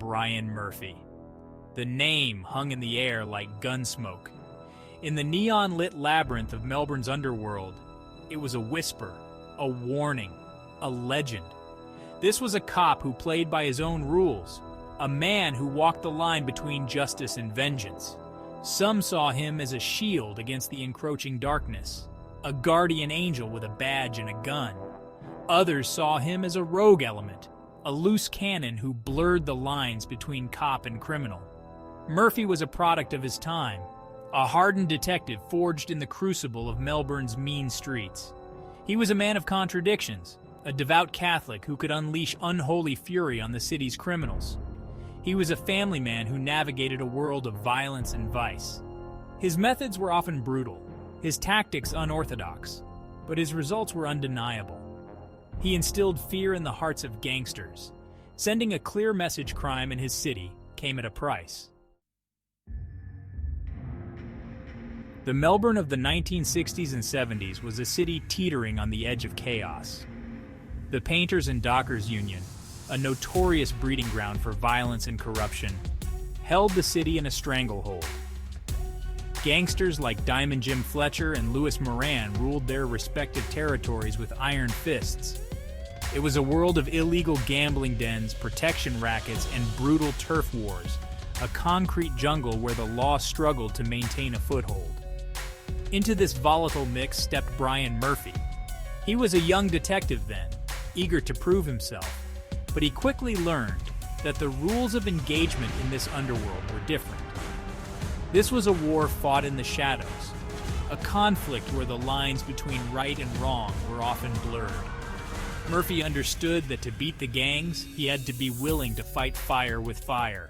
Brian Murphy. The name hung in the air like gunsmoke. In the neon-lit labyrinth of Melbourne's underworld, it was a whisper, a warning, a legend. This was a cop who played by his own rules, a man who walked the line between justice and vengeance. Some saw him as a shield against the encroaching darkness, a guardian angel with a badge and a gun. Others saw him as a rogue element, a loose cannon who blurred the lines between cop and criminal. Murphy was a product of his time, a hardened detective forged in the crucible of Melbourne's mean streets. He was a man of contradictions, a devout Catholic who could unleash unholy fury on the city's criminals. He was a family man who navigated a world of violence and vice. His methods were often brutal, his tactics unorthodox, but his results were undeniable. He instilled fear in the hearts of gangsters. Sending a clear message: crime in his city came at a price. The Melbourne of the 1960s and 70s was a city teetering on the edge of chaos. The Painters and Dockers Union, a notorious breeding ground for violence and corruption, held the city in a stranglehold. Gangsters like Diamond Jim Fletcher and Louis Moran ruled their respective territories with iron fists. It was a world of illegal gambling dens, protection rackets, and brutal turf wars, a concrete jungle where the law struggled to maintain a foothold. Into this volatile mix stepped Brian Murphy. He was a young detective then, eager to prove himself, but he quickly learned that the rules of engagement in this underworld were different. This was a war fought in the shadows, a conflict where the lines between right and wrong were often blurred. Murphy understood that to beat the gangs, he had to be willing to fight fire with fire.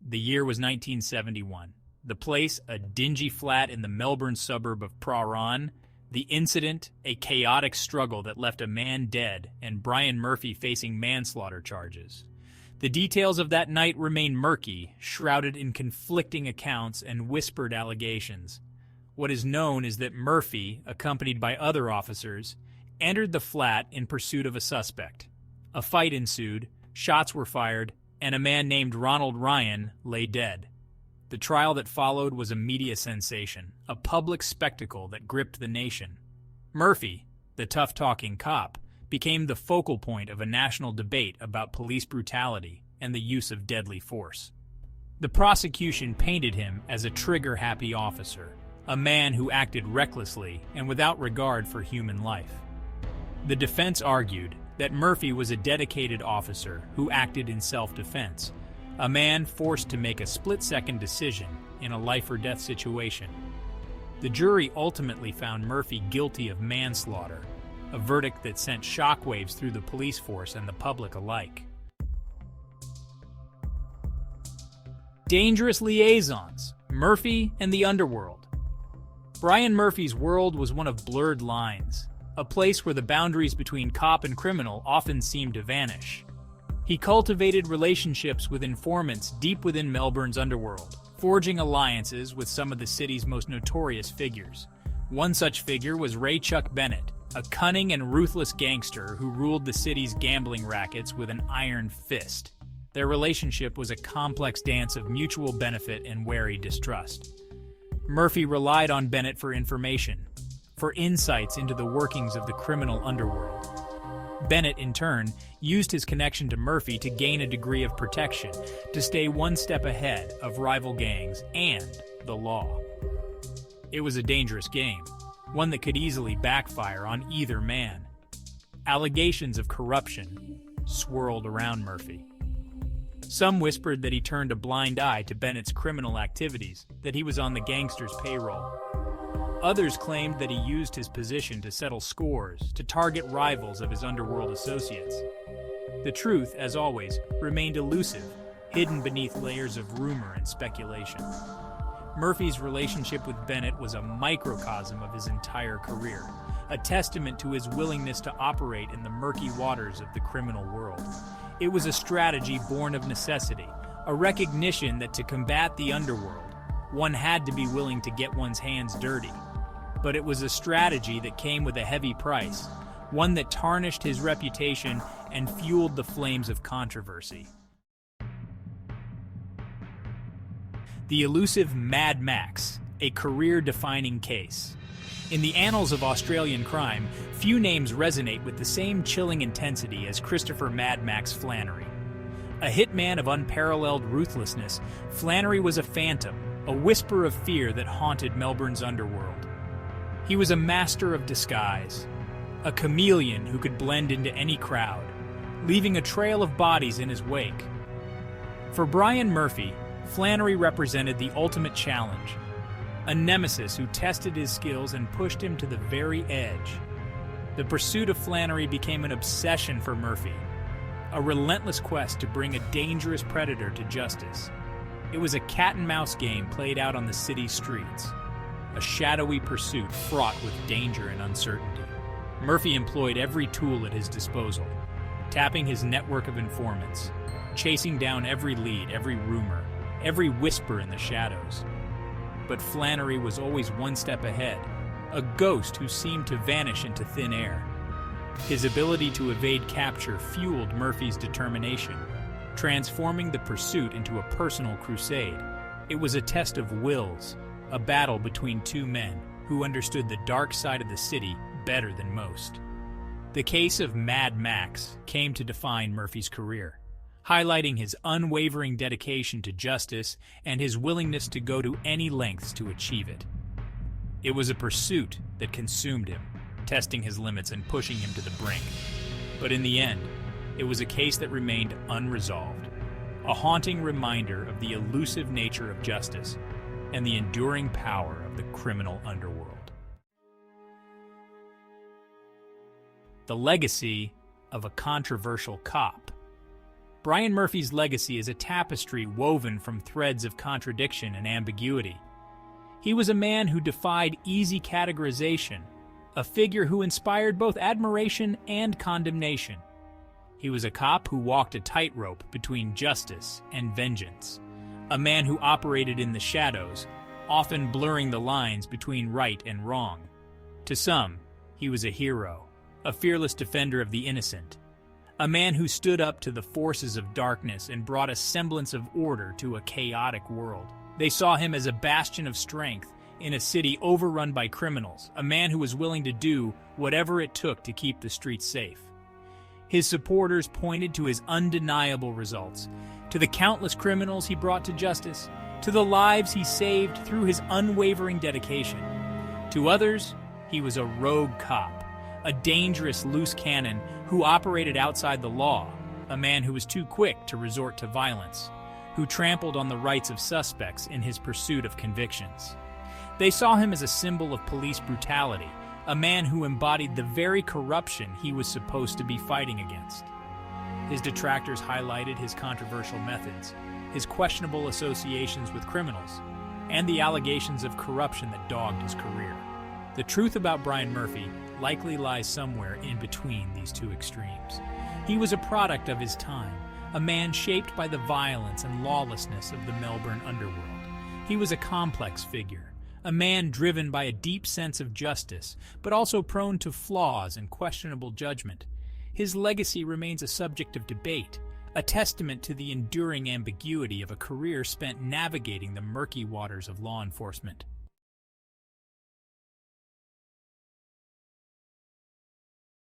The year was 1971. The place, a dingy flat in the Melbourne suburb of Prahran. The incident, a chaotic struggle that left a man dead and Brian Murphy facing manslaughter charges. The details of that night remain murky, shrouded in conflicting accounts and whispered allegations. What is known is that Murphy, accompanied by other officers, entered the flat in pursuit of a suspect. A fight ensued, shots were fired, and a man named Ronald Ryan lay dead. The trial that followed was a media sensation, a public spectacle that gripped the nation. Murphy, the tough-talking cop, became the focal point of a national debate about police brutality and the use of deadly force. The prosecution painted him as a trigger-happy officer, a man who acted recklessly and without regard for human life. The defense argued that Murphy was a dedicated officer who acted in self-defense, a man forced to make a split-second decision in a life-or-death situation. The jury ultimately found Murphy guilty of manslaughter, a verdict that sent shockwaves through the police force and the public alike. Dangerous liaisons: Murphy and the Underworld. Brian Murphy's world was one of blurred lines, a place where the boundaries between cop and criminal often seemed to vanish. He cultivated relationships with informants deep within Melbourne's underworld, forging alliances with some of the city's most notorious figures. One such figure was Ray Chuck Bennett, a cunning and ruthless gangster who ruled the city's gambling rackets with an iron fist. Their relationship was a complex dance of mutual benefit and wary distrust. Murphy relied on Bennett for information, for insights into the workings of the criminal underworld. Bennett, in turn, used his connection to Murphy to gain a degree of protection, to stay one step ahead of rival gangs and the law. It was a dangerous game, one that could easily backfire on either man. Allegations of corruption swirled around Murphy. Some whispered that he turned a blind eye to Bennett's criminal activities, that he was on the gangster's payroll. Others claimed that he used his position to settle scores, to target rivals of his underworld associates. The truth, as always, remained elusive, hidden beneath layers of rumor and speculation. Murphy's relationship with Bennett was a microcosm of his entire career, a testament to his willingness to operate in the murky waters of the criminal world. It was a strategy born of necessity, a recognition that to combat the underworld, one had to be willing to get one's hands dirty. But it was a strategy that came with a heavy price, one that tarnished his reputation and fueled the flames of controversy. The elusive Mad Max, a career-defining case. In the annals of Australian crime, few names resonate with the same chilling intensity as Christopher Mad Max Flannery. A hitman of unparalleled ruthlessness, Flannery was a phantom, a whisper of fear that haunted Melbourne's underworld. He was a master of disguise, a chameleon who could blend into any crowd, leaving a trail of bodies in his wake. For Brian Murphy, Flannery represented the ultimate challenge, a nemesis who tested his skills and pushed him to the very edge. The pursuit of Flannery became an obsession for Murphy, a relentless quest to bring a dangerous predator to justice. It was a cat-and-mouse game played out on the city's streets, a shadowy pursuit fraught with danger and uncertainty. Murphy employed every tool at his disposal, tapping his network of informants, chasing down every lead, every rumor, every whisper in the shadows. But Flannery was always one step ahead, a ghost who seemed to vanish into thin air. His ability to evade capture fueled Murphy's determination, transforming the pursuit into a personal crusade. It was a test of wills, a battle between two men who understood the dark side of the city better than most. The case of Mad Max came to define Murphy's career, highlighting his unwavering dedication to justice and his willingness to go to any lengths to achieve it. It was a pursuit that consumed him, testing his limits and pushing him to the brink. But in the end, it was a case that remained unresolved, a haunting reminder of the elusive nature of justice and the enduring power of the criminal underworld. The legacy of a controversial cop. Brian Murphy's legacy is a tapestry woven from threads of contradiction and ambiguity. He was a man who defied easy categorization, a figure who inspired both admiration and condemnation. He was a cop who walked a tightrope between justice and vengeance, a man who operated in the shadows, often blurring the lines between right and wrong. To some, he was a hero, a fearless defender of the innocent, a man who stood up to the forces of darkness and brought a semblance of order to a chaotic world. They saw him as a bastion of strength in a city overrun by criminals, a man who was willing to do whatever it took to keep the streets safe. His supporters pointed to his undeniable results, to the countless criminals he brought to justice, to the lives he saved through his unwavering dedication. To others, he was a rogue cop, a dangerous loose cannon who operated outside the law, a man who was too quick to resort to violence, who trampled on the rights of suspects in his pursuit of convictions. They saw him as a symbol of police brutality, a man who embodied the very corruption he was supposed to be fighting against. His detractors highlighted his controversial methods, his questionable associations with criminals, and the allegations of corruption that dogged his career. The truth about Brian Murphy likely lies somewhere in between these two extremes. He was a product of his time, a man shaped by the violence and lawlessness of the Melbourne underworld. He was a complex figure, a man driven by a deep sense of justice, but also prone to flaws and questionable judgment. His legacy remains a subject of debate, a testament to the enduring ambiguity of a career spent navigating the murky waters of law enforcement.